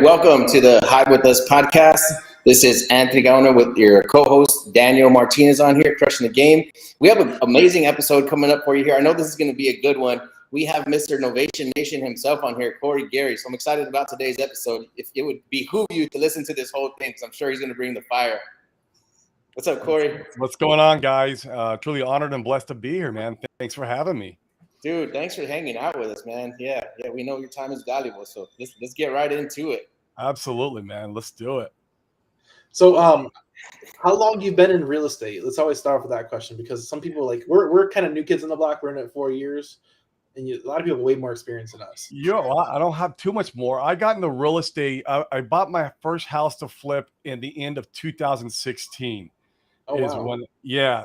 Welcome to the Hide With Us podcast. This is Anthony Gauna with your co-host, Daniel Martinez on here, crushing the game. We have an amazing episode coming up for you here. I know this is going to be a good one. We have Mr. Novation Nation himself on here, Geary. So I'm excited about today's episode. If it would behoove you to listen to this whole thing, because I'm sure he's going to bring the fire. What's up, Corey? What's going on, guys? Truly honored and blessed to be here, man. Thanks for having me. Dude, thanks for hanging out with us, man. Yeah, we know your time is valuable, so let's get right into it. Absolutely, man. Let's do it. So, how long you been in real estate? Let's always start with that question because some people we're kind of new kids on the block. We're in it 4 years, and a lot of people have way more experience than us. I don't have too much more. I got into real estate. I bought my first house to flip in the end of 2016. Oh, wow.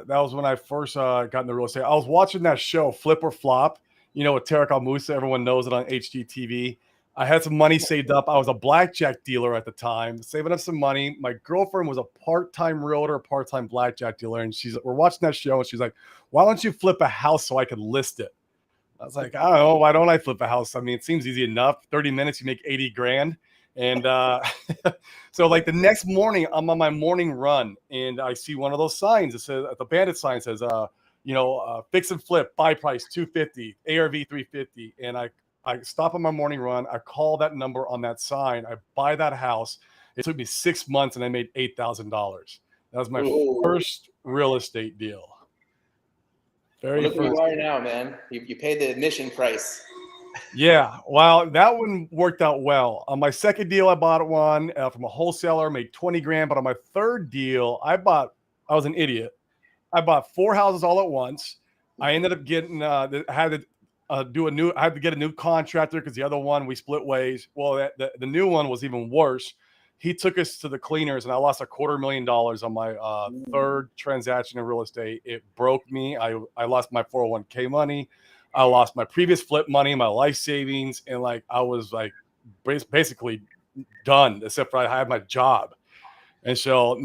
That was when I first got into real estate. I was watching that show, Flip or Flop, with Tarek Al-Musa. Everyone knows it on HGTV. I had some money saved up. I was a blackjack dealer at the time, saving up some money. My girlfriend was a part-time realtor, part-time blackjack dealer, and we're watching that show, and she's like, "Why don't you flip a house so I could list it?" I was like, "I don't know. Why don't I flip a house? I mean, it seems easy enough. 30 minutes, you make 80 grand." And so like the next morning, I'm on my morning run and I see one of those signs. It says, the bandit sign says, fix and flip, buy price 250, ARV 350. And I stop on my morning run. I call that number on that sign. I buy that house. It took me 6 months and I made $8,000. That was my first real estate deal. Look where you are now, man. You paid the admission price. Yeah, well, that one worked out well. On my second deal, I bought one from a wholesaler, made 20 grand. But on my third deal, I was an idiot. I bought 4 houses all at once. I ended up getting, I had to get a new contractor because the other one, we split ways. Well, the new one was even worse. He took us to the cleaners and I lost $250,000 on my third transaction in real estate. It broke me. I lost my 401k money. I lost my previous flip money, my life savings, and I was basically done, except for I had my job. And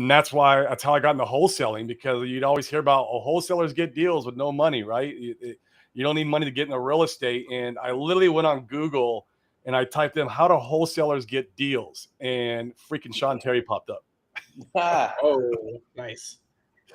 that's how I got into wholesaling, because you'd always hear about wholesalers get deals with no money, right? You don't need money to get into real estate. And I literally went on Google and I typed in how do wholesalers get deals, and freaking Sean Terry popped up. Oh, nice.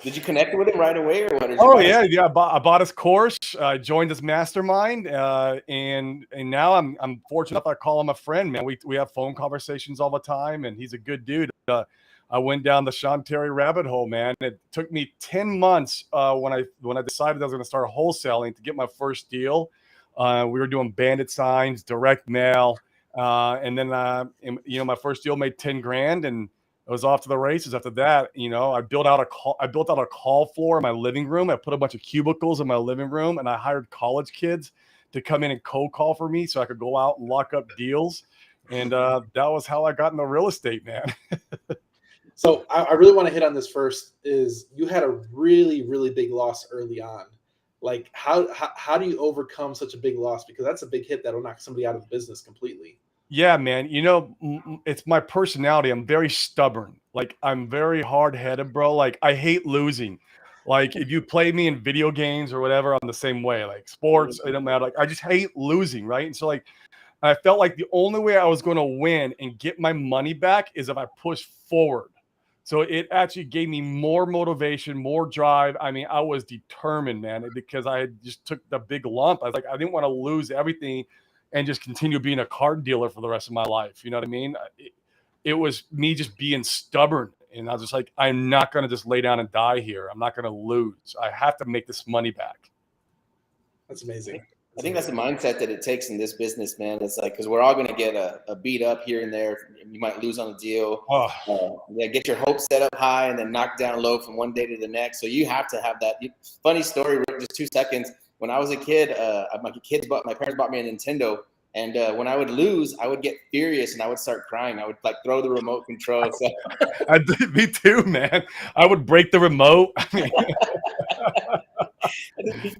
Did you connect with him right away, or what? I bought his course. I joined his mastermind, and now I'm fortunate enough I call him a friend, man. We have phone conversations all the time, and he's a good dude. I went down the Sean Terry rabbit hole, man. It took me 10 months when I decided I was going to start wholesaling to get my first deal. We were doing bandit signs, direct mail, and then my first deal made 10 grand, and I was off to the races after that. I built out a call floor in my living room. I put a bunch of cubicles in my living room, and I hired college kids to come in and cold call for me so I could go out and lock up deals. And that was how I got into real estate, man. So I really want to hit on this first. Is you had a really, really big loss early on. Like how do you overcome such a big loss? Because that's a big hit that'll knock somebody out of the business completely. Yeah, man. It's my personality. I'm very stubborn. I'm very hard-headed, bro. I hate losing. If you play me in video games or whatever, I'm the same way. Sports, it don't matter. I just hate losing, right? And so I felt like the only way I was going to win and get my money back is if I push forward. So it actually gave me more motivation, more drive. I mean, I was determined, man, because I just took the big lump. I was like, I didn't want to lose everything and just continue being a card dealer for the rest of my life. You know what I mean? It was me just being stubborn. And I was just like, I'm not going to just lay down and die here. I'm not going to lose. I have to make this money back. That's amazing. I think that's the mindset that it takes in this business, man. It's because we're all going to get a beat up here and there. You might lose on a deal. Get your hopes set up high and then knock down low from one day to the next. So you have to have that. Funny story, just 2 seconds. When I was a kid, my parents bought me a Nintendo, and when I would lose, I would get furious and I would start crying. I would throw the remote control. So. Me too, man. I would break the remote.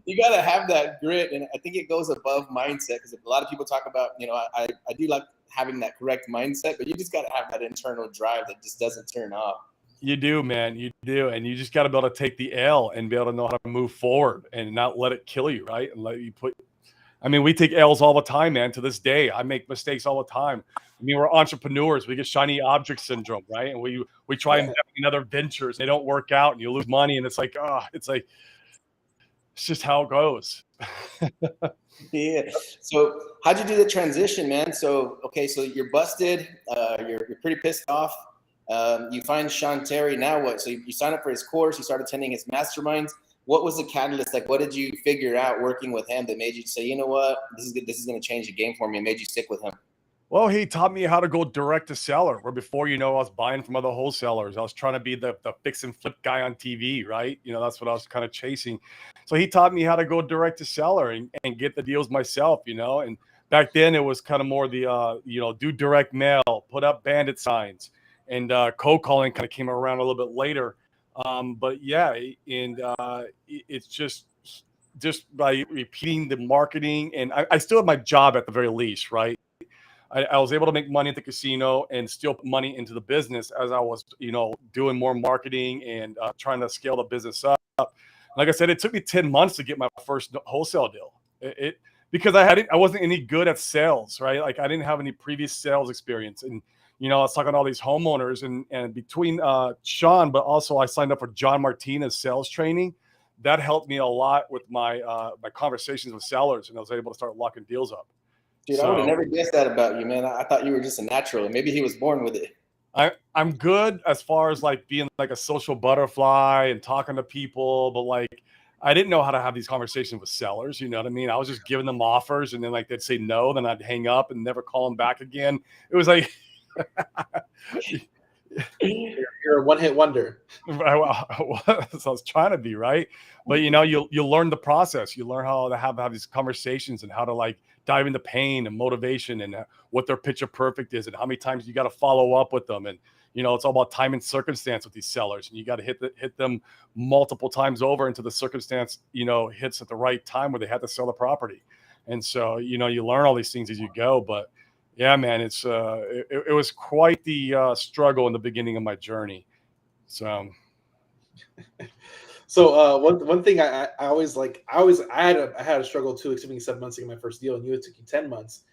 You got to have that grit, and I think it goes above mindset, because a lot of people talk about, I do like having that correct mindset, but you just got to have that internal drive that just doesn't turn off. You do, man. You do. And you just got to be able to take the L and be able to know how to move forward and not let it kill you, right? And we take L's all the time, man. To this day, I make mistakes all the time. I mean, we're entrepreneurs. We get shiny object syndrome, right? And we try and in other ventures. They don't work out, and you lose money. And it's like, it's just how it goes. Yeah. So how'd you do the transition, man? So, okay, so you're busted. You're pretty pissed off. You find Sean Terry. Now what? So you sign up for his course. You start attending his masterminds. What was the catalyst? Like, what did you figure out working with him that made you say, you know what, this is good. This is going to change the game for me, and made you stick with him? Well, he taught me how to go direct to seller, where before, I was buying from other wholesalers. I was trying to be the fix and flip guy on TV, right? That's what I was kind of chasing. So he taught me how to go direct to seller and get the deals myself, and back then it was kind of more the, do direct mail, put up bandit signs, and cold calling kind of came around a little bit later. But yeah, and it's just by repeating the marketing, and I still have my job at the very least, right? I was able to make money at the casino and still put money into the business as I was, doing more marketing and trying to scale the business up. Like I said, it took me 10 months to get my first wholesale deal. Because I wasn't any good at sales, right? Like I didn't have any previous sales experience. And, I was talking to all these homeowners and between Sean, but also I signed up for John Martinez sales training. That helped me a lot with my conversations with sellers, and I was able to start locking deals up. Dude, I would have never guessed that about you, man. I thought you were just a natural, and maybe he was born with it. I'm good as far as like being like a social butterfly and talking to people, but like I didn't know how to have these conversations with sellers. You know what I mean? I was just giving them offers, and then like they'd say no, then I'd hang up and never call them back again. It was like you're a one-hit wonder. So I was trying to be, right? But you learn the process. You learn how to have these conversations and how to like dive into pain and motivation and what their picture perfect is and how many times you got to follow up with them. And it's all about time and circumstance with these sellers, and you got to hit them multiple times over until the circumstance hits at the right time where they have to sell the property. And so you learn all these things as you go. But yeah, man, it was quite the struggle in the beginning of my journey. So one thing I always had a struggle too, accepting 7 months to get my first deal, and it took you 10 months.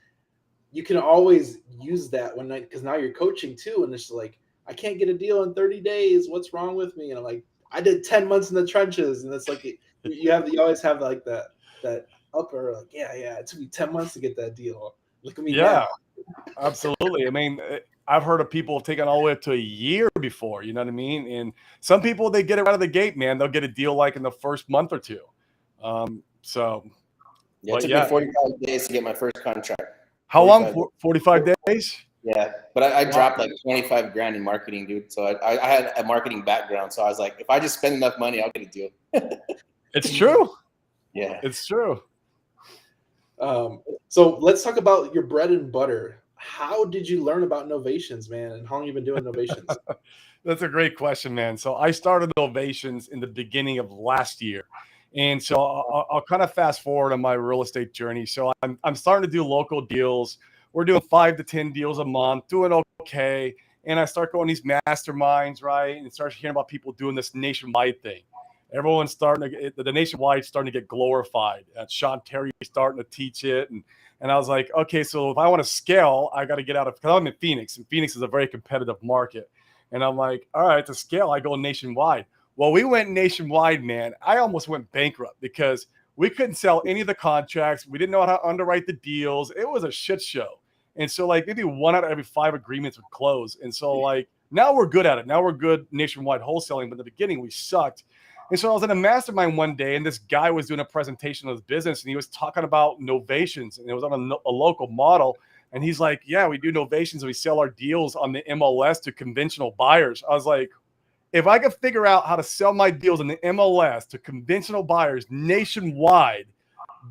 You can always use that one night because now you're coaching too, and it's like, I can't get a deal in 30 days. What's wrong with me? And I'm like, I did 10 months in the trenches, and it's like you always have like that upper, like, yeah, it took me 10 months to get that deal. Look at me now. Absolutely. I mean, I've heard of people taking all the way up to a year before, you know what I mean? And some people, they get it right out of the gate, man. They'll get a deal like in the first month or two. So it took me 45 days to get my first contract. How long? 45 days? Yeah, but I dropped like 25 grand in marketing, dude. So I had a marketing background. So I was like, if I just spend enough money, I'll get a deal. It's true. Yeah, it's true. So let's talk about your bread and butter. How did you learn about novations, man? And how long have you been doing novations? That's a great question, man. So I started novations in the beginning of last year. And so I'll kind of fast forward on my real estate journey. So I'm starting to do local deals. We're doing 5 to 10 deals a month, doing okay. And I start going these masterminds, right? And start hearing about people doing this nationwide thing. Everyone's starting to get the nationwide starting to get glorified. Sean Terry starting to teach it. And I was like, okay, so if I want to scale, I got to get out of, because I'm in Phoenix, and Phoenix is a very competitive market. And I'm like, all right, to scale, I go nationwide. Well, we went nationwide, man. I almost went bankrupt because we couldn't sell any of the contracts. We didn't know how to underwrite the deals. It was a shit show. And so like maybe 1 out of every 5 agreements would close. And so like now we're good at it. Now we're good nationwide wholesaling. But in the beginning, we sucked. And so I was in a mastermind one day, and this guy was doing a presentation of his business, and he was talking about novations, and it was on a local model. And he's like, yeah, we do novations, and we sell our deals on the MLS to conventional buyers. I was like, if I could figure out how to sell my deals in the MLS to conventional buyers nationwide,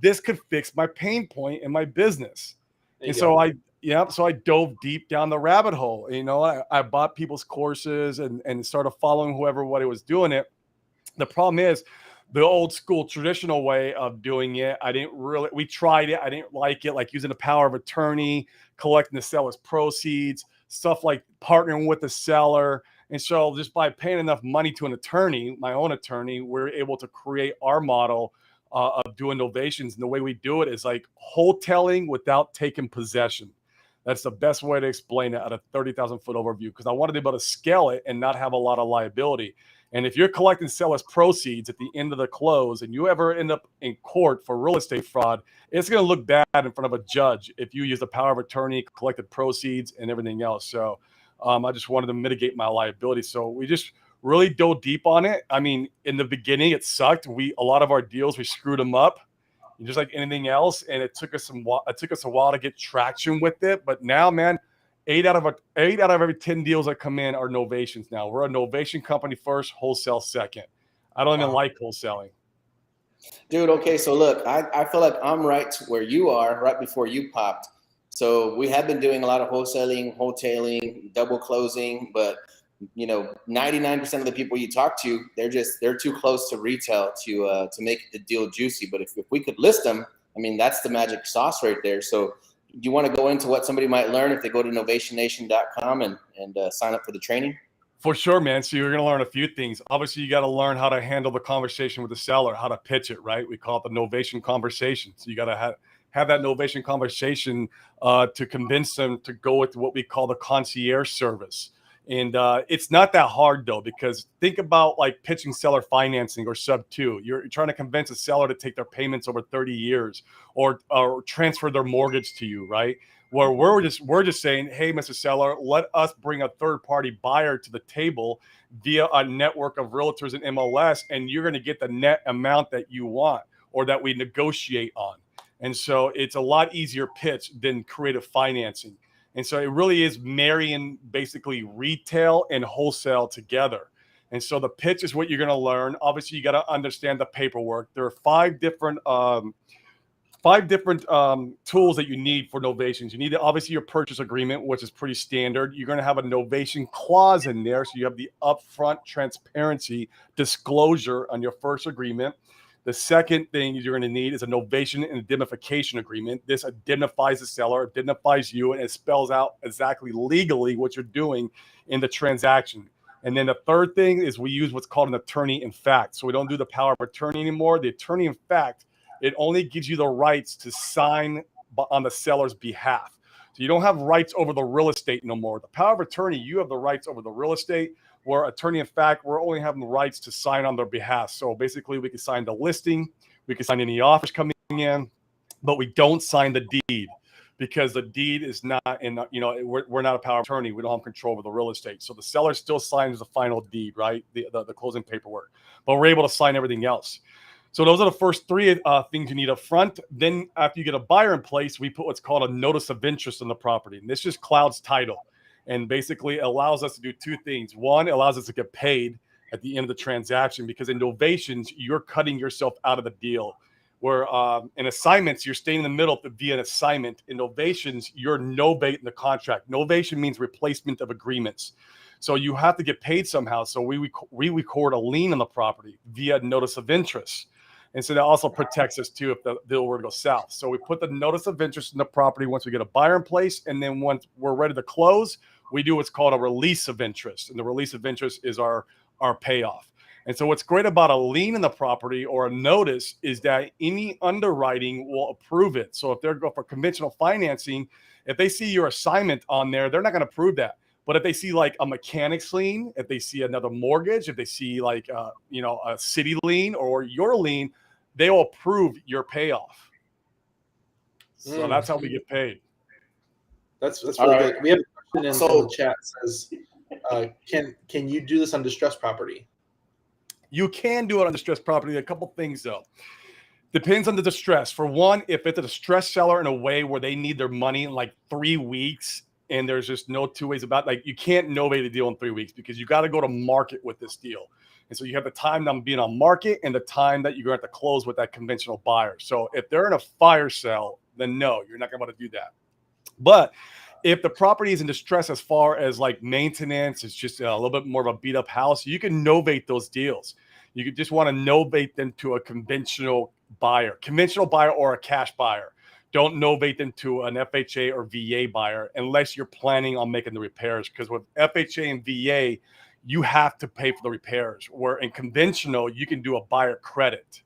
this could fix my pain point in my business. And so I dove deep down the rabbit hole. I bought people's courses and started following whoever was doing it. The problem is the old school traditional way of doing it. We tried it. I didn't like it, like using the power of attorney, collecting the seller's proceeds, stuff like partnering with the seller. And so just by paying enough money to an attorney, my own attorney, we're able to create our model of doing novations. And the way we do it is like wholesaling without taking possession. That's the best way to explain it at a 30,000 foot overview, because I want to be able to scale it and not have a lot of liability. And if you're collecting seller's proceeds at the end of the close and you ever end up in court for real estate fraud, it's going to look bad in front of a judge if you use the power of attorney, collected proceeds, and everything else. So I just wanted to mitigate my liability. So we just really dove deep on it. I mean, in the beginning, it sucked. A lot of our deals, we screwed them up, just like anything else. And it took us a while to get traction with it. But now, man, 8 out of every 10 deals that come in are novations now. We're a novation company first, wholesale second. I don't even like wholesaling. Dude, okay, so look, I feel like I'm right where you are, right before you popped. So we have been doing a lot of wholetailing, double closing, but 99% of the people you talk to, they're too close to retail to make the deal juicy. But if we could list them, I mean, that's the magic sauce right there. So do you want to go into what somebody might learn if they go to novationnation.com and sign up for the training? For sure, man. So you're going to learn a few things. Obviously, you got to learn how to handle the conversation with the seller, how to pitch it, right? We call it the novation conversation. So you got to have that novation conversation to convince them to go with what we call the concierge service. And it's not that hard, though, because think about like pitching seller financing or sub 2. You're trying to convince a seller to take their payments over 30 years or transfer their mortgage to you, right? Where we're just saying, hey, Mr. Seller, let us bring a third-party buyer to the table via a network of realtors and MLS, and you're going to get the net amount that you want or that we negotiate on. And so it's a lot easier pitch than creative financing. And so it really is marrying basically retail and wholesale together. And so the pitch is what you're going to learn. Obviously, you got to understand the paperwork. There are five different tools that you need for novations. You need obviously your purchase agreement, which is pretty standard. You're going to have a novation clause in there. So you have the upfront transparency disclosure on your first agreement. The second thing you're going to need is a novation and indemnification agreement. This identifies the seller, identifies you, and it spells out exactly legally what you're doing in the transaction. And then the third thing is we use what's called an attorney in fact. So we don't do the power of attorney anymore. The attorney in fact, it only gives you the rights to sign on the seller's behalf. So you don't have rights over the real estate no more. The power of attorney, you have the rights over the real estate, where attorney in fact, we're only having the rights to sign on their behalf. So basically we can sign the listing, we can sign any offers coming in, but we don't sign the deed because the deed is not in, we're not a power of attorney. We don't have control over the real estate. So the seller still signs the final deed, right? The closing paperwork, but we're able to sign everything else. So those are the first three things you need up front. Then after you get a buyer in place, we put what's called a notice of interest in the property. And this just clouds title and basically allows us to do two things. One, it allows us to get paid at the end of the transaction because in novations, you're cutting yourself out of the deal. Where in assignments, you're staying in the middle via an assignment. In novations, you're novating the contract. Novation means replacement of agreements. So you have to get paid somehow. So we record a lien on the property via notice of interest. And so that also protects us too if the deal were to go south. So we put the notice of interest in the property once we get a buyer in place. And then once we're ready to close, we do what's called a release of interest. And the release of interest is our payoff. And so what's great about a lien in the property or a notice is that any underwriting will approve it. So if they're going for conventional financing, if they see your assignment on there, they're not going to approve that. But if they see like a mechanics lien, if they see another mortgage, if they see like a city lien or your lien, they will approve your payoff. So that's how we get paid. That's really good. We have a question in the chat that says, can you do this on distressed property? You can do it on distressed property. A couple things though. Depends on the distress. For one, if it's a distressed seller in a way where they need their money in like 3 weeks, and there's just no two ways about it. Like you can't novate a deal in 3 weeks because you got to go to market with this deal. And so you have the time on being on market and the time that you're going to have to close with that conventional buyer. So if they're in a fire sale, then no, you're not going to be able to do that. But if the property is in distress as far as like maintenance, it's just a little bit more of a beat up house, you can novate those deals. You could just want to novate them to a conventional buyer or a cash buyer. Don't novate them to an FHA or VA buyer unless you're planning on making the repairs. Because with FHA and VA, you have to pay for the repairs. Where in conventional, you can do a buyer credit.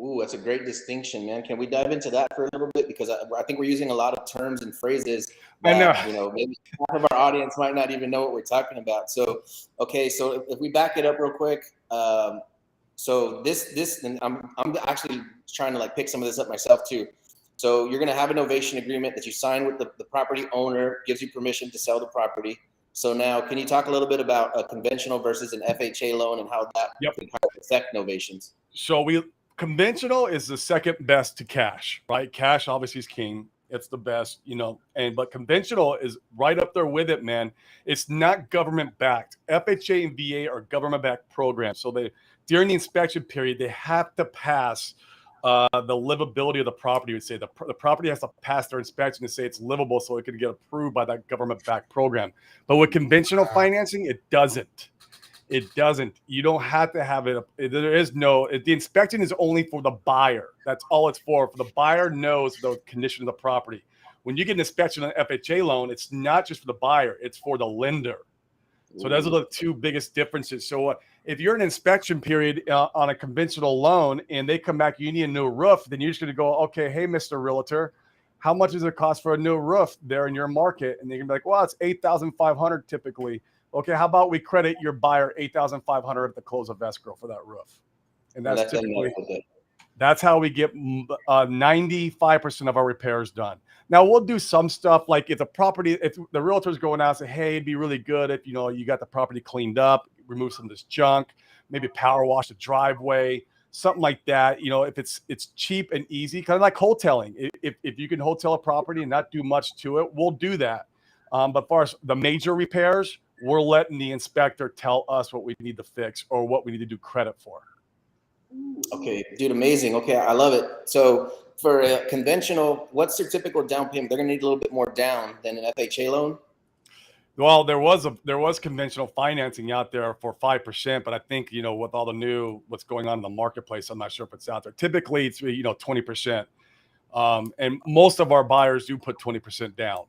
Ooh, that's a great distinction, man. Can we dive into that for a little bit? Because I think we're using a lot of terms and phrases I know. that, maybe half of our audience might not even know what we're talking about. So, okay, so if we back it up real quick, so this, and I'm actually trying to like pick some of this up myself too. So you're going to have an novation agreement that you sign with the property owner, gives you permission to sell the property. So now, can you talk a little bit about a conventional versus an FHA loan and how that can kind of affect novations? So conventional is the second best to cash, right? Cash obviously is king. It's the best, but conventional is right up there with it, man. It's not government backed. FHA and VA are government backed programs. So during the inspection period, they have to pass the livability of the property. Would say the property has to pass their inspection to say it's livable, so it can get approved by that government backed program. But with conventional financing, it doesn't. It doesn't. You don't have to have it. There is the inspection is only for the buyer. That's all it's for. The buyer knows the condition of the property. When you get an inspection on an FHA loan, it's not just for the buyer, it's for the lender. So those are the two biggest differences. So if you're in an inspection period on a conventional loan and they come back, you need a new roof, then you're just going to go, okay, hey, Mr. Realtor, how much does it cost for a new roof there in your market? And they're going to be like, well, it's $8,500 typically. Okay, how about we credit your buyer $8,500 at the close of escrow for that roof? And that's typically, that's how we get 95% of our repairs done. Now we'll do some stuff like if the realtor's going out and say, hey, it'd be really good if you got the property cleaned up, remove some of this junk, maybe power wash the driveway, something like that. If it's cheap and easy, kind of like wholesaling. If you can wholesale a property and not do much to it, we'll do that. But as far as the major repairs, we're letting the inspector tell us what we need to fix or what we need to do credit for. Okay, dude, amazing. Okay, I love it. So for a conventional, what's their typical down payment? They're gonna need a little bit more down than an FHA loan. Well, there was conventional financing out there for 5%, but I think with all the what's going on in the marketplace, I'm not sure if it's out there. Typically, it's 20%, and most of our buyers do put 20% down.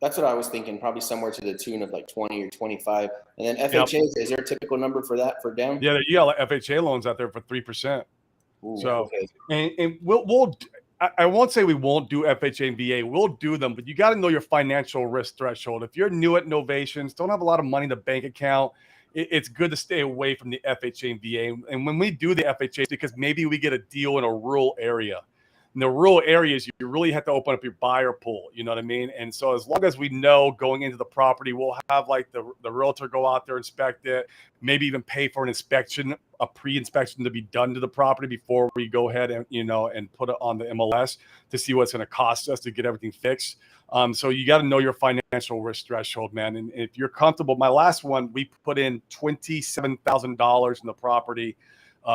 That's what I was thinking, probably somewhere to the tune of like 20 or 25. And then FHA, is there a typical number for that for down? Yeah, you got FHA loans out there for 3%. So, okay. and I won't say we won't do FHA and VA. We'll do them, but you got to know your financial risk threshold. If you're new at novations, don't have a lot of money in the bank account, it's good to stay away from the FHA and VA. And when we do the FHA, it's because maybe we get a deal in a rural area. In the rural areas, you really have to open up your buyer pool. You know what I mean? And so as long as we know going into the property, we'll have like the realtor go out there, inspect it, maybe even pay for an inspection, a pre-inspection to be done to the property before we go ahead and, and put it on the MLS to see what's going to cost us to get everything fixed. So you got to know your financial risk threshold, man. And if you're comfortable, my last one, we put in $27,000 in the property.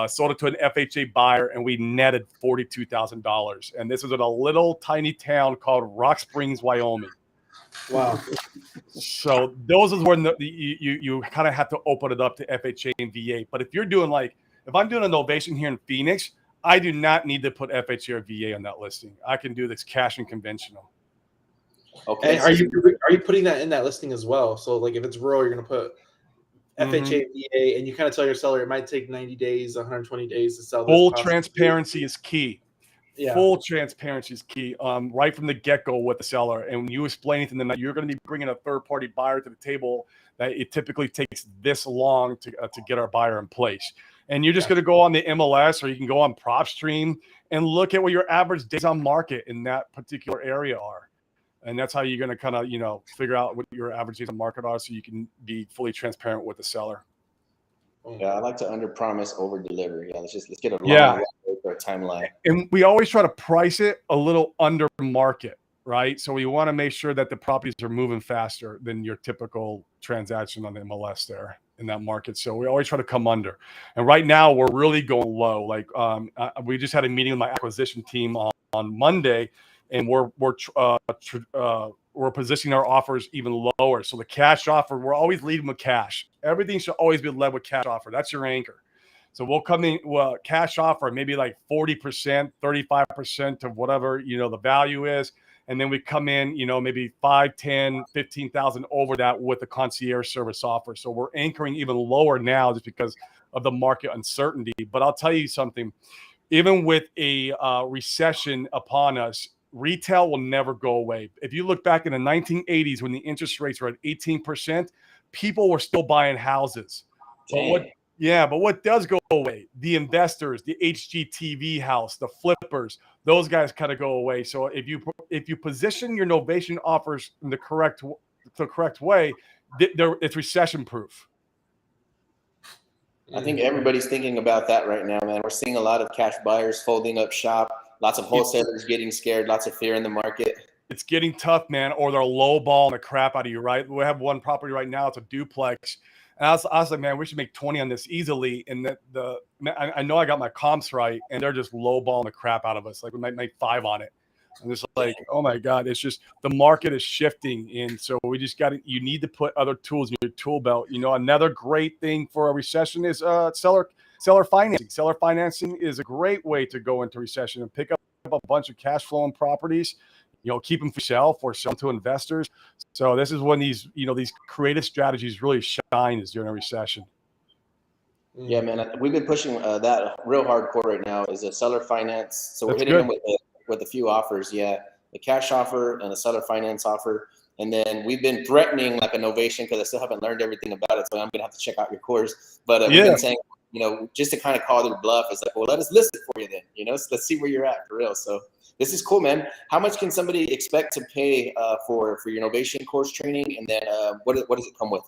Sold it to an FHA buyer, and we netted $42,000. And this was in a little tiny town called Rock Springs, Wyoming. Wow. So those are when you kind of have to open it up to FHA and VA. But if you're doing if I'm doing a novation here in Phoenix, I do not need to put FHA or VA on that listing. I can do this cash and conventional. Okay. And are you putting that in that listing as well? So like if it's rural, you're going to put FHA, VA, and you kind of tell your seller it might take 90 days, 120 days to sell this. Full transparency is key. Yeah. Full transparency is key. Right from the get-go with the seller. And when you explain to them that you're going to be bringing a third-party buyer to the table, that it typically takes this long to get our buyer in place. And you're just going to go on the MLS, or you can go on PropStream and look at what your average days on market in that particular area are. And that's how you're going to kind of, figure out what your average days on market are, so you can be fully transparent with the seller. Yeah, I like to under promise, over deliver. Yeah, let's get a long for a timeline. And we always try to price it a little under market, right? So we want to make sure that the properties are moving faster than your typical transaction on the MLS there in that market. So we always try to come under. And right now we're really going low. Like we just had a meeting with my acquisition team on Monday. And we're positioning our offers even lower. So the cash offer, we're always leading with cash. Everything should always be led with cash offer. That's your anchor. So we'll come in, cash offer, maybe like 40%, 35% of whatever, the value is. And then we come in, maybe 5, 10, 15,000 over that with the concierge service offer. So we're anchoring even lower now just because of the market uncertainty. But I'll tell you something. even with a recession upon us, retail will never go away. If you look back in the 1980s when the interest rates were at 18%, people were still buying houses. But what does go away? The investors, the HGTV house, the flippers, those guys kind of go away. So if you position your novation offers in the correct way, it's recession proof. I think everybody's thinking about that right now, man. We're seeing a lot of cash buyers folding up shop, lots of wholesalers getting scared, lots of fear in the market. It's getting tough, man, or they're lowballing the crap out of you, right? We have one property right now. It's a duplex. And I was like, man, we should make 20 on this easily. And I know I got my comps right, and they're just lowballing the crap out of us. Like we might make 5 on it. And it's like, oh my God, it's just the market is shifting. And so we just you need to put other tools in your tool belt. You know, another great thing for a recession is seller financing. Seller financing is a great way to go into recession and pick up a bunch of cash flowing properties, you know, keep them for yourself or sell them to investors. So this is when these creative strategies really shine, is during a recession. Yeah, man, we've been pushing that real hardcore right now is a seller finance. So we're hitting them with a few offers. Yeah, the cash offer and a seller finance offer. And then we've been threatening like a novation because I still haven't learned everything about it. So I'm going to have to check out your course. But we've been saying, you know, just to kind of call their bluff, it's like, well, let us list it for you then, you know, so let's see where you're at for real. So this is cool, man. How much can somebody expect to pay for your novation course training? And then what does it come with?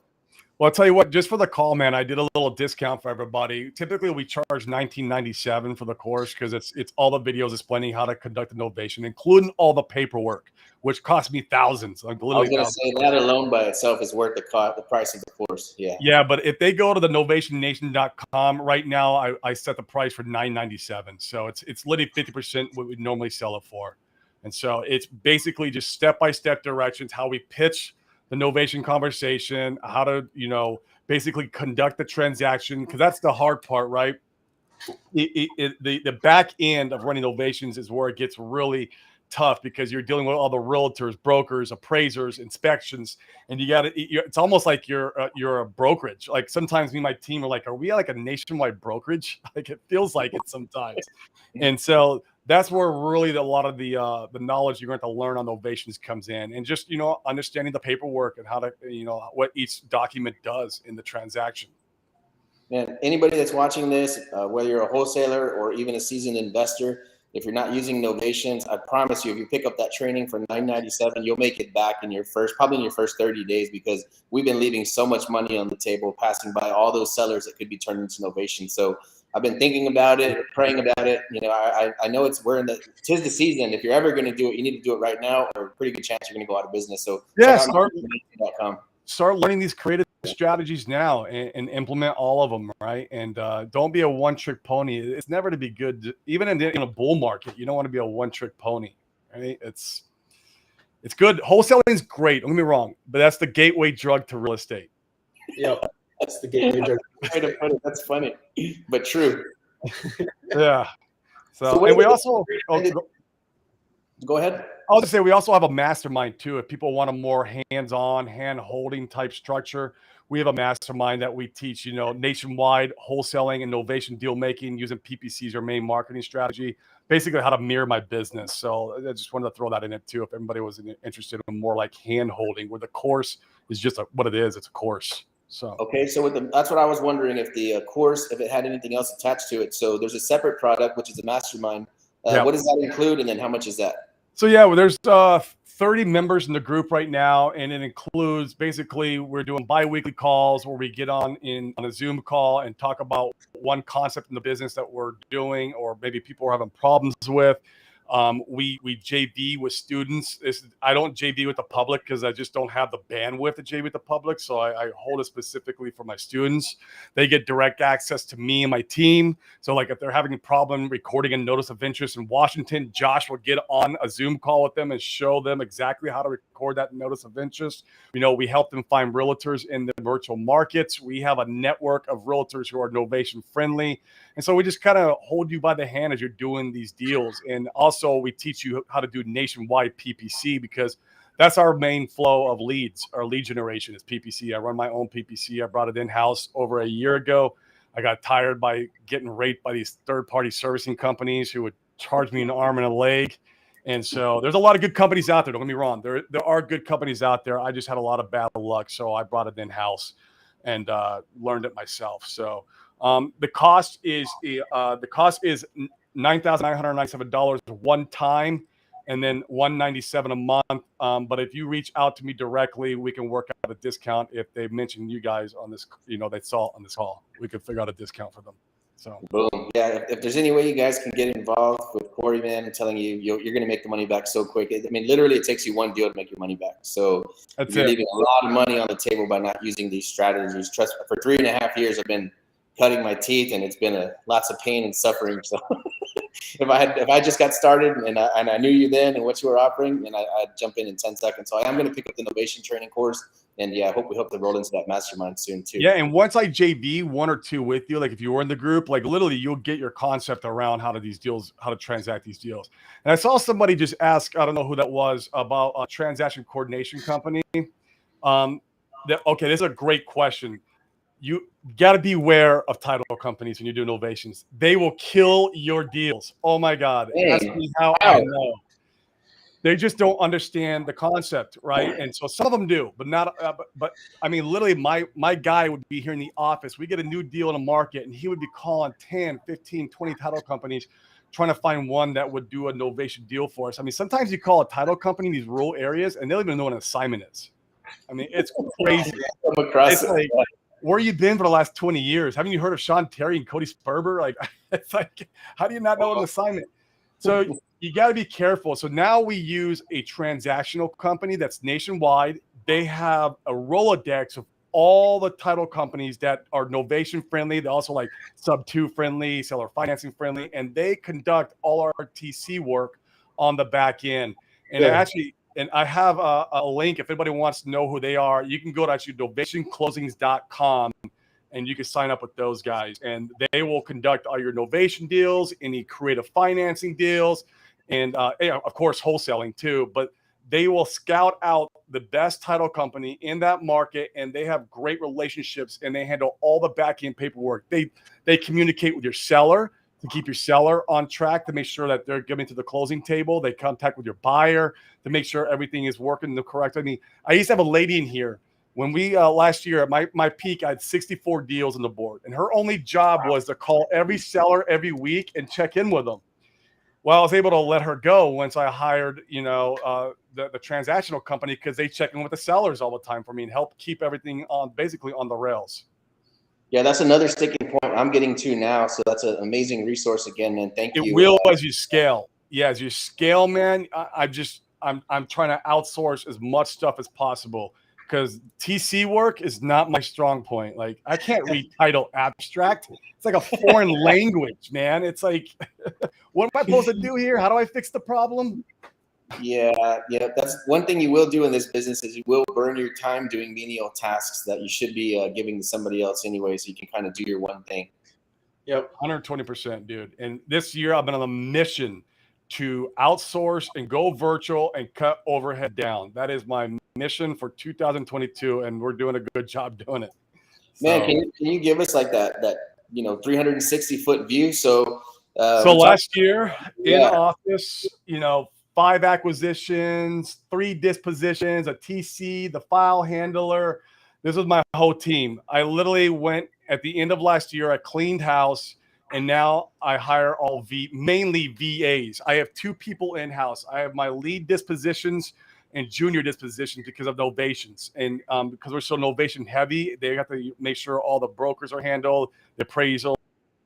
Well, I'll tell you what, just for the call, man, I did a little discount for everybody. Typically, we charge $19.97 for the course because it's all the videos explaining how to conduct a novation, including all the paperwork, which cost me thousands. Like literally, I was going to say that alone by itself is worth the price of the course. Yeah. Yeah, but if they go to the novationnation.com right now, I set the price for $9.97. So it's literally 50% what we normally sell it for. And so it's basically just step-by-step directions, how we pitch the novation conversation, how to, you know, basically conduct the transaction, because that's the hard part, right? The back end of running novations is where it gets really tough because you're dealing with all the realtors, brokers, appraisers, inspections, and it's almost like you're a brokerage. Like sometimes me and my team are like, are we like a nationwide brokerage? Like it feels like it sometimes. And so that's where really a lot of the knowledge you're going to learn on novations comes in, and just, you know, understanding the paperwork and how to, you know, what each document does in the transaction. Man, anybody that's watching this, whether you're a wholesaler or even a seasoned investor, if you're not using novations, I promise you, if you pick up that training for $9.97, you'll make it back probably in your first 30 days, because we've been leaving so much money on the table, passing by all those sellers that could be turned into novations. So I've been thinking about it, praying about it. You know, I know tis the season. If you're ever going to do it, you need to do it right now, or a pretty good chance you're going to go out of business. So yeah, start learning these creative strategies now and implement all of them, right? And don't be a one-trick pony. It's never to be good, even in a bull market. You don't want to be a one-trick pony, right? It's good. Wholesaling is great. Don't get me wrong, but that's the gateway drug to real estate. Yep, that's the gateway drug. Way to put it. That's funny, but true. Yeah. So and we also go ahead. I'll just say we also have a mastermind too. If people want a more hands-on, hand-holding type structure, we have a mastermind that we teach, you know, nationwide wholesaling and novation deal making using PPC as our main marketing strategy. Basically, how to mirror my business. So I just wanted to throw that in it too. If everybody was interested in more like hand-holding, where the course is just what it is. It's a course. So okay, so that's what I was wondering, if the course, if it had anything else attached to it. So there's a separate product, which is a mastermind. What does that include, and then how much is that? So yeah, well, there's 30 members in the group right now, and it includes basically we're doing bi-weekly calls where we get on a Zoom call and talk about one concept in the business that we're doing, or maybe people are having problems with. We JV with students. I don't JV with the public because I just don't have the bandwidth to JV with the public. So I hold it specifically for my students. They get direct access to me and my team. So like if they're having a problem recording a notice of interest in Washington, Josh will get on a Zoom call with them and show them exactly how to record that notice of interest. You know, we help them find realtors in the virtual markets. We have a network of realtors who are novation friendly. And so we just kind of hold you by the hand as you're doing these deals. And also we teach you how to do nationwide PPC, because that's our main flow of leads. Our lead generation is PPC. I run my own PPC. I brought it in-house over a year ago. I got tired by getting raped by these third-party servicing companies who would charge me an arm and a leg. And so there's a lot of good companies out there. Don't get me wrong. There are good companies out there. I just had a lot of bad luck. So I brought it in-house and learned it myself. So the cost is $9,997 one time, and then $197 a month. But if you reach out to me directly, we can work out a discount. If they mention you guys on this, they saw on this call, we could figure out a discount for them. So boom. Yeah. If there's any way you guys can get involved with Corey, man, and telling you're going to make the money back so quick. I mean, literally it takes you one deal to make your money back. So you're leaving a lot of money on the table by not using these strategies. Trust me, for 3.5 years, I've been cutting my teeth, and it's been lots of pain and suffering. So if I just got started and I knew you then and what you were offering, and I'd jump in 10 seconds. So I am going to pick up the Novation training course, and yeah, we hope to roll into that mastermind soon too. Yeah, and once I JV 1 or 2 with you, like if you were in the group, like literally you'll get your concept around how to transact these deals. And I saw somebody just ask, I don't know who that was, about a transaction coordination company. Okay, this is a great question. You got to beware of title companies when you're doing novations. They will kill your deals. Oh my God. That's how I know. They just don't understand the concept, right? And so some of them do, but not. But I mean, literally, my guy would be here in the office. We get a new deal in the market, and he would be calling 10, 15, 20 title companies, trying to find one that would do a novation deal for us. I mean, sometimes you call a title company in these rural areas, and they don't even know what an assignment is. I mean, it's crazy. It's like, where you been for the last 20 years? Haven't you heard of Sean Terry and Cody Sperber? Like, it's like, how do you not know what an assignment? So you got to be careful. So now we use a transactional company that's nationwide. They have a Rolodex of all the title companies that are novation friendly. They're also like sub 2 friendly, seller financing friendly, and they conduct all our TC work on the back end. And I have a link. If anybody wants to know who they are, you can go to actually novationclosings.com and you can sign up with those guys. And they will conduct all your novation deals, any creative financing deals, and of course, wholesaling too. But they will scout out the best title company in that market, and they have great relationships, and they handle all the back-end paperwork. They communicate with your seller to keep your seller on track, to make sure that they're getting to the closing table. They contact with your buyer to make sure everything is working the correct. I mean, I used to have a lady in here when we last year at my peak, I had 64 deals on the board, and her only job was to call every seller every week and check in with them. Well, I was able to let her go once I hired, the transactional company, because they check in with the sellers all the time for me and help keep everything basically on the rails. Yeah, that's another sticking point I'm getting to now. So that's an amazing resource again, man. Thank you. It will as you scale. Yeah, as you scale, man. I'm trying to outsource as much stuff as possible, because TC work is not my strong point. Like, I can't read title abstract. It's like a foreign language, man. It's like, what am I supposed to do here? How do I fix the problem? Yeah. That's one thing you will do in this business, is you will burn your time doing menial tasks that you should be giving to somebody else anyway, so you can kind of do your one thing. Yep, 120%, dude. And this year I've been on a mission to outsource and go virtual and cut overhead down. That is my mission for 2022, and we're doing a good job doing it. Man, can you give us like that 360-foot view? So last year in office, 5 acquisitions, 3 dispositions, a TC, the file handler. This was my whole team. I literally went at the end of last year, I cleaned house, and now I hire mainly VAs. I have 2 people in-house. I have my lead dispositions and junior dispositions because of novations. And because we're so novation heavy, they have to make sure all the brokers are handled, the appraisals,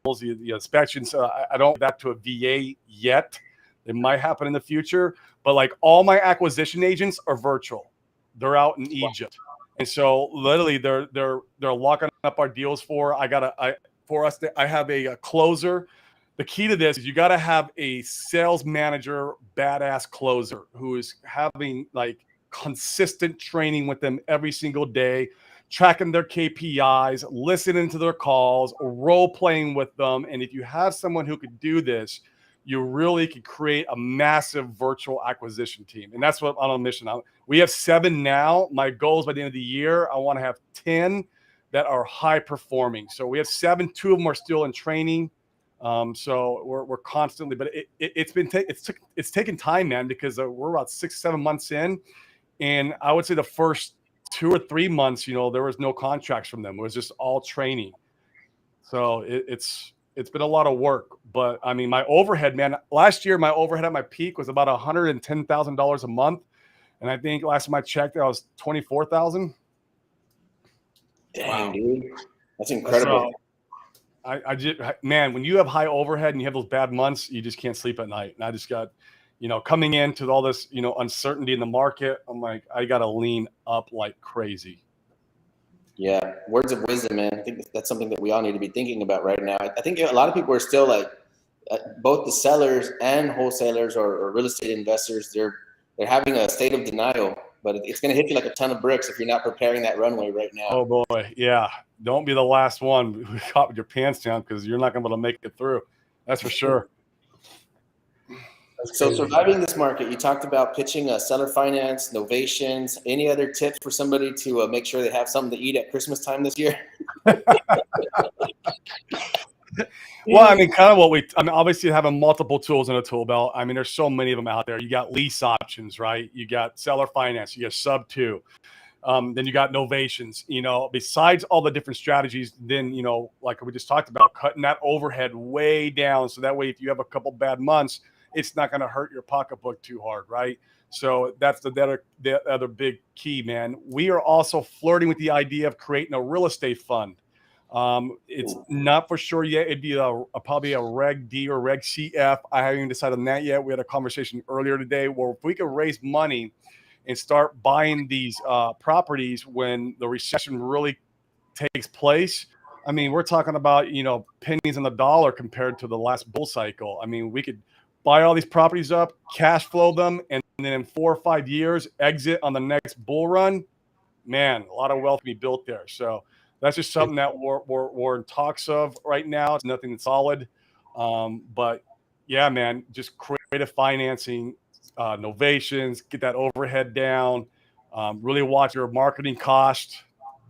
the inspections. I don't have that to a VA yet. It might happen in the future, but like all my acquisition agents are virtual. They're out in Egypt. And so literally they're locking up our deals I have a closer. The key to this is you got to have a sales manager, badass closer, who is having like consistent training with them every single day, tracking their KPIs, listening to their calls, role playing with them. And if you have someone who could do this, you really could create a massive virtual acquisition team. And that's what I'm on a mission. We have 7 now. My goal is by the end of the year, I want to have 10 that are high performing. So we have 7, 2 of them are still in training. So we're constantly, but it's taken time, man, because we're about 6, 7 months in, and I would say the first 2 or 3 months, there was no contracts from them. It was just all training. So it's been a lot of work, but I mean, my overhead, man, last year, my overhead at my peak was about $110,000 a month. And I think last time I checked, I was 24,000. Dang, dude, that's incredible. So, I just, man, when you have high overhead and you have those bad months, you just can't sleep at night. And I just got, coming into all this, uncertainty in the market, I'm like, I got to lean up like crazy. Yeah, words of wisdom, man. I think that's something that we all need to be thinking about right now. I think a lot of people are still like, both the sellers and wholesalers or real estate investors, they're having a state of denial, but it's going to hit you like a ton of bricks if you're not preparing that runway right now. Oh boy, yeah. Don't be the last one who caught with your pants down, because you're not going to be able to make it through. That's for sure. So surviving this market, you talked about pitching seller finance, novations. Any other tips for somebody to make sure they have something to eat at Christmas time this year? Well, I mean, kind of obviously having multiple tools in a tool belt. I mean, there's so many of them out there. You got lease options, right? You got seller finance, you got sub 2. Then you got novations, besides all the different strategies, then, like we just talked about, cutting that overhead way down. So that way, if you have a couple bad months, it's not going to hurt your pocketbook too hard, right? So that's the other big key, man. We are also flirting with the idea of creating a real estate fund. It's not for sure yet. It'd be probably a Reg D or Reg CF. I haven't even decided on that yet. We had a conversation earlier today where if we could raise money and start buying these properties when the recession really takes place, I mean, we're talking about, pennies on the dollar compared to the last bull cycle. I mean, we could buy all these properties up, cash flow them, and then in 4 or 5 years, exit on the next bull run. Man, a lot of wealth can be built there. So that's just something that we're in talks of right now. It's nothing solid. But yeah, man, just creative financing, novations, get that overhead down, really watch your marketing cost.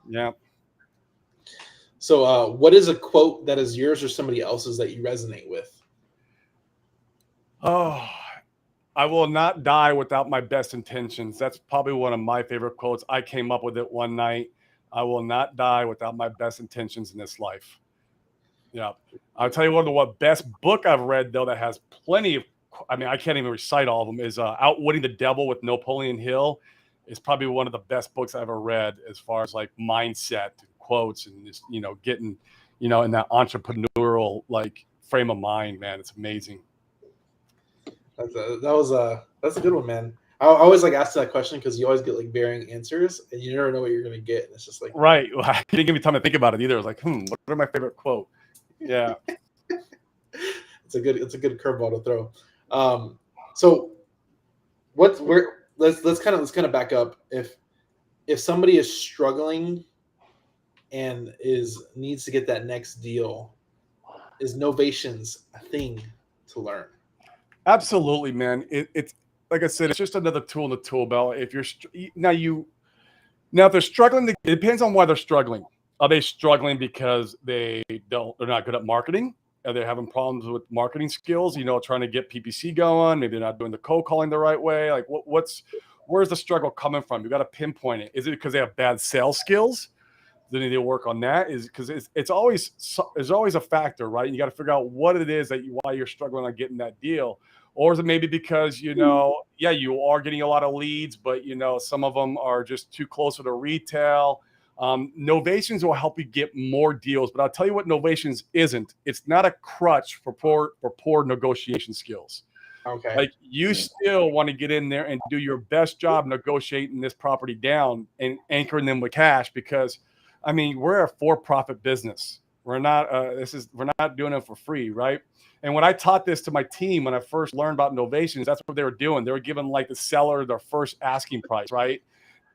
Yeah. So what is a quote that is yours or somebody else's that you resonate with? Oh, I will not die without my best intentions. That's probably one of my favorite quotes. I came up with it one night. I will not die without my best intentions in this life. Yeah. I'll tell you what best book I've read, though, that has plenty of, I mean, I can't even recite all of them, is Outwitting the Devil with Napoleon Hill. Is probably one of the best books I've ever read as far as like mindset and quotes and just, getting, in that entrepreneurial like frame of mind, man. It's amazing. That's a good one, man. I always like ask that question because you always get like varying answers and you never know what you're gonna get. And it's just like, right. You didn't give me time to think about it either. I was like, what are my favorite quote? Yeah. it's a good curveball to throw. So let's kind of back up. If somebody is struggling and needs to get that next deal, is novations a thing to learn? Absolutely, man. It's like I said, it's just another tool in the tool belt. If you're now if they're struggling, it depends on why they're struggling. Are they struggling because they're not good at marketing? Are they having problems with marketing skills? Trying to get PPC going. Maybe they're not doing the cold calling the right way. Like where's the struggle coming from? You got to pinpoint it. Is it because they have bad sales skills? Then they need to work on that. Is because there's always a factor, right? You got to figure out what it is why you're struggling on getting that deal. Or is it maybe because, you are getting a lot of leads, but, some of them are just too close to the retail. Novations will help you get more deals, but I'll tell you what novations isn't. It's not a crutch for poor negotiation skills. Okay. Like you still want to get in there and do your best job negotiating this property down and anchoring them with cash because, I mean, we're a for-profit business. We're not doing it for free, right? And when I taught this to my team, when I first learned about novations, that's what they were doing. They were giving like the seller their first asking price, right?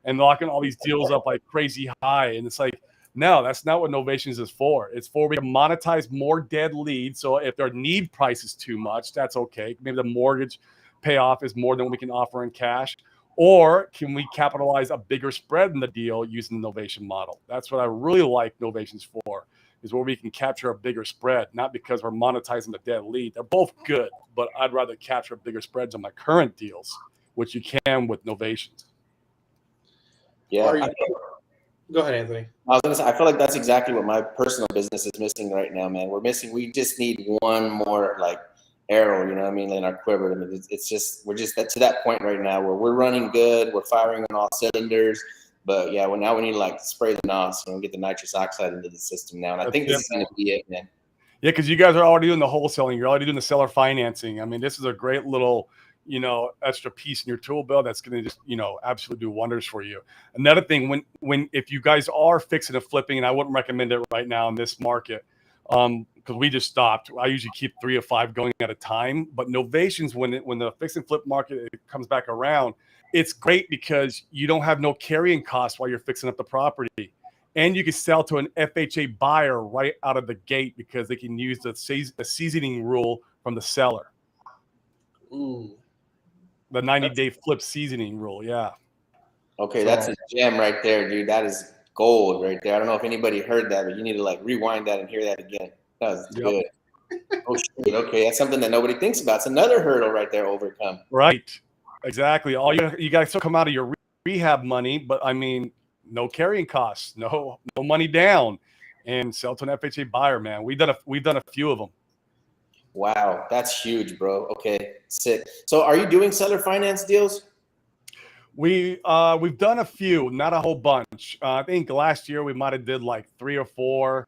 And locking all these deals up like crazy high. And it's like, no, that's not what novations is for. It's for we can monetize more dead leads. So if their need price is too much, that's okay. Maybe the mortgage payoff is more than we can offer in cash. Or can we capitalize a bigger spread in the deal using the novation model? That's what I really like novations for, is where we can capture a bigger spread, not because we're monetizing the dead lead. They're both good, but I'd rather capture bigger spreads on my current deals, which you can with novations. Yeah. Go ahead, Anthony. I was gonna say, I feel like that's exactly what my personal business is missing right now, man. We just need one more like arrow, you know what I mean, in our quiver. I mean, we're just to that point right now where we're running good, we're firing on all cylinders, but yeah, now we need to like spray the NOS, get the nitrous oxide into the system now. And I think this is gonna be it, man. Yeah, because you guys are already doing the wholesaling, you're already doing the seller financing. I mean, this is a great little extra piece in your tool belt that's going to just, absolutely do wonders for you. Another thing, if you guys are fixing and flipping, and I wouldn't recommend it right now in this market, because we just stopped. I usually keep 3 or 5 going at a time, but novations, when the fix and flip market comes back around, it's great because you don't have no carrying costs while you're fixing up the property. And you can sell to an FHA buyer right out of the gate because they can use the seasoning rule from the seller. Ooh. The 90-day flip seasoning rule, yeah. Okay, that's a gem right there, dude. That is gold right there. I don't know if anybody heard that, but you need to like rewind that and hear that again. That was good. Oh, shit. Okay, that's something that nobody thinks about. It's another hurdle right there to overcome. Right, exactly. All you guys still come out of your rehab money, but I mean, no carrying costs, no money down, and sell to an FHA buyer, man. We've done a few of them. Wow, that's huge, bro. Okay, sick. So are you doing seller finance deals? We've done a few, not a whole bunch. I think last year we might have did like 3 or 4.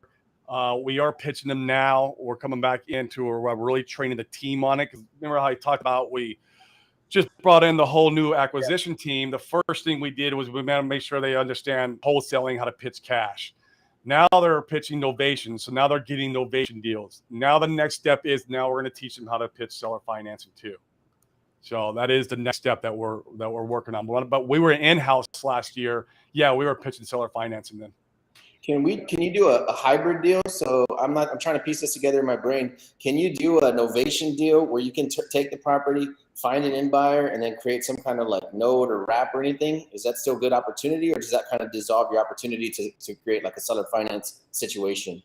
We are pitching them now. We're coming back into where we're really training the team on it. Because remember how I talked about we just brought in the whole new acquisition team. The first thing we did was we had to make sure they understand wholesaling, how to pitch cash. Now they're pitching novation. So now they're getting novation deals. Now the next step is we're going to teach them how to pitch seller financing too. So that is the next step that we're working on. But we were in-house last year. Yeah, we were pitching seller financing then. Can you do a hybrid deal? So I'm trying to piece this together in my brain. Can you do a novation deal where you can take the property, find an in buyer, and then create some kind of like node or wrap or anything? Is that still a good opportunity, or does that kind of dissolve your opportunity to create like a seller finance situation?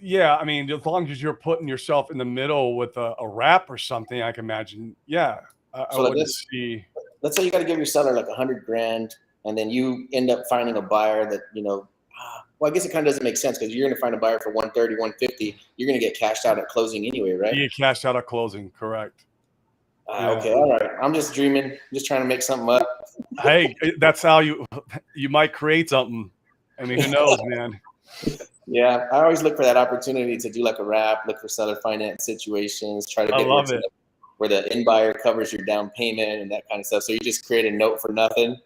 Yeah, I mean, as long as you're putting yourself in the middle with a wrap or something, I can imagine. Yeah, I would see. Let's say you got to give your seller like $100,000, and then you end up finding a buyer that well, I guess it kind of doesn't make sense because you're going to find a buyer for 130, 150. You're going to get cashed out at closing anyway, right? You get cashed out at closing, correct. Okay, all right. I'm just dreaming, just trying to make something up. Hey, that's how you might create something. I mean, who knows, man? Yeah, I always look for that opportunity to do like a wrap, look for seller finance situations, try to get where the in buyer covers your down payment and that kind of stuff. So you just create a note for nothing.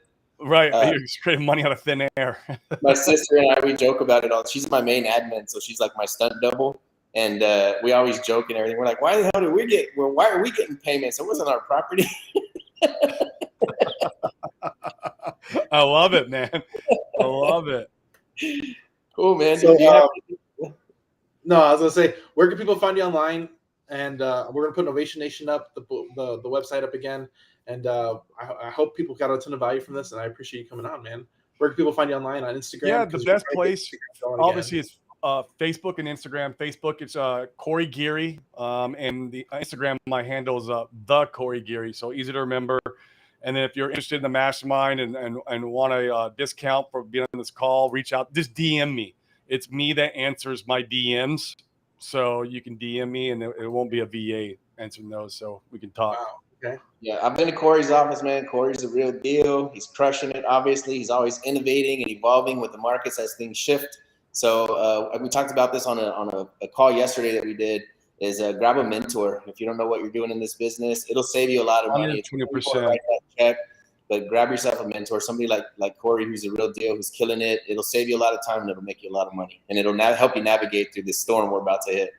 Right, you're just creating money out of thin air. My sister and I, we joke about it all. She's my main admin, so she's like my stunt double, and we always joke and everything. We're like, why the hell did we get? Well, why are we getting payments? It wasn't our property. I love it, man. I love it. Cool, man. So, no, I was gonna say, where can people find you online? And we're gonna put Novation Nation up, the website up again. And I hope people got a ton of value from this, and I appreciate you coming on, man. Where can people find you online on Instagram? Yeah, the best place, obviously, is Facebook and Instagram. Facebook, it's Corey Geary, and the Instagram, my handle is the Corey Geary, so easy to remember. And then if you're interested in the mastermind and want a discount for being on this call, reach out. Just DM me. It's me that answers my DMs, so you can DM me, and it won't be a VA answering those, so we can talk. Wow. Okay. Yeah, I've been to Corey's office, man. Corey's the real deal. He's crushing it. Obviously, he's always innovating and evolving with the markets as things shift. So we talked about this on a call yesterday that we did. Is grab a mentor. If you don't know what you're doing in this business, it'll save you a lot of money. 20%. But grab yourself a mentor, somebody like Corey, who's the real deal, who's killing it. It'll save you a lot of time and it'll make you a lot of money. And it'll help you navigate through this storm we're about to hit.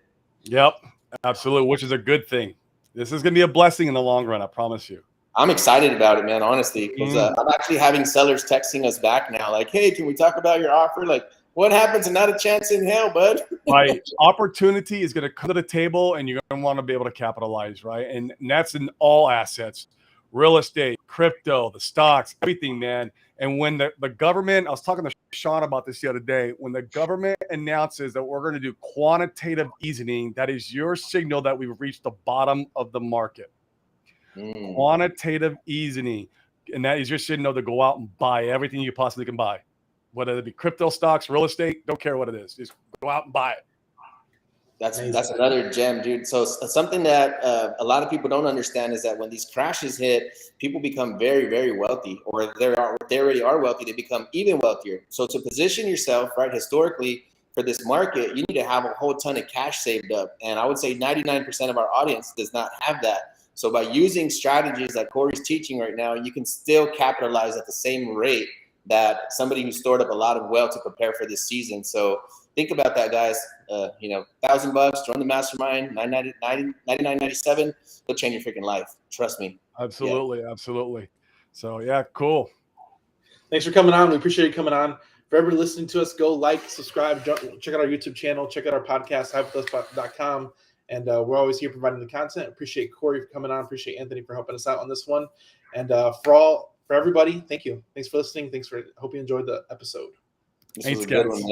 Yep, absolutely, which is a good thing. This is going to be a blessing in the long run, I promise you. I'm excited about it, man, honestly, because I'm actually having sellers texting us back now like, hey, can we talk about your offer? Like, what happens and not a chance in hell, bud? Right. Opportunity is going to come to the table and you're going to want to be able to capitalize, right? And that's in all assets. real estate, crypto, the stocks, everything, man. And when the government, I was talking to Sean about this the other day, when the government announces that we're going to do quantitative easing, that is your signal that we've reached the bottom of the market. Quantitative easing. And that is your signal to go out and buy everything you possibly can buy, whether it be crypto, stocks, real estate, don't care what it is. Just go out and buy it. That's another gem, dude. So something that a lot of people don't understand is that when these crashes hit, people become very, very wealthy, or they already are wealthy. They become even wealthier. So to position yourself, right, historically for this market, you need to have a whole ton of cash saved up. And I would say 99% of our audience does not have that. So by using strategies like Corey's teaching right now, you can still capitalize at the same rate that somebody who stored up a lot of wealth to prepare for this season. So think about that, guys. $1,000, join the mastermind, $99.97. It'll change your freaking life. Trust me. Absolutely, absolutely. So yeah, cool. Thanks for coming on. We appreciate you coming on. For everybody listening to us, go like, subscribe, check out our YouTube channel, check out our podcast, hypewithus.com. And we're always here providing the content. Appreciate Corey for coming on. Appreciate Anthony for helping us out on this one. And for everybody, thank you. Thanks for listening. Hope you enjoyed the episode. Thanks, guys.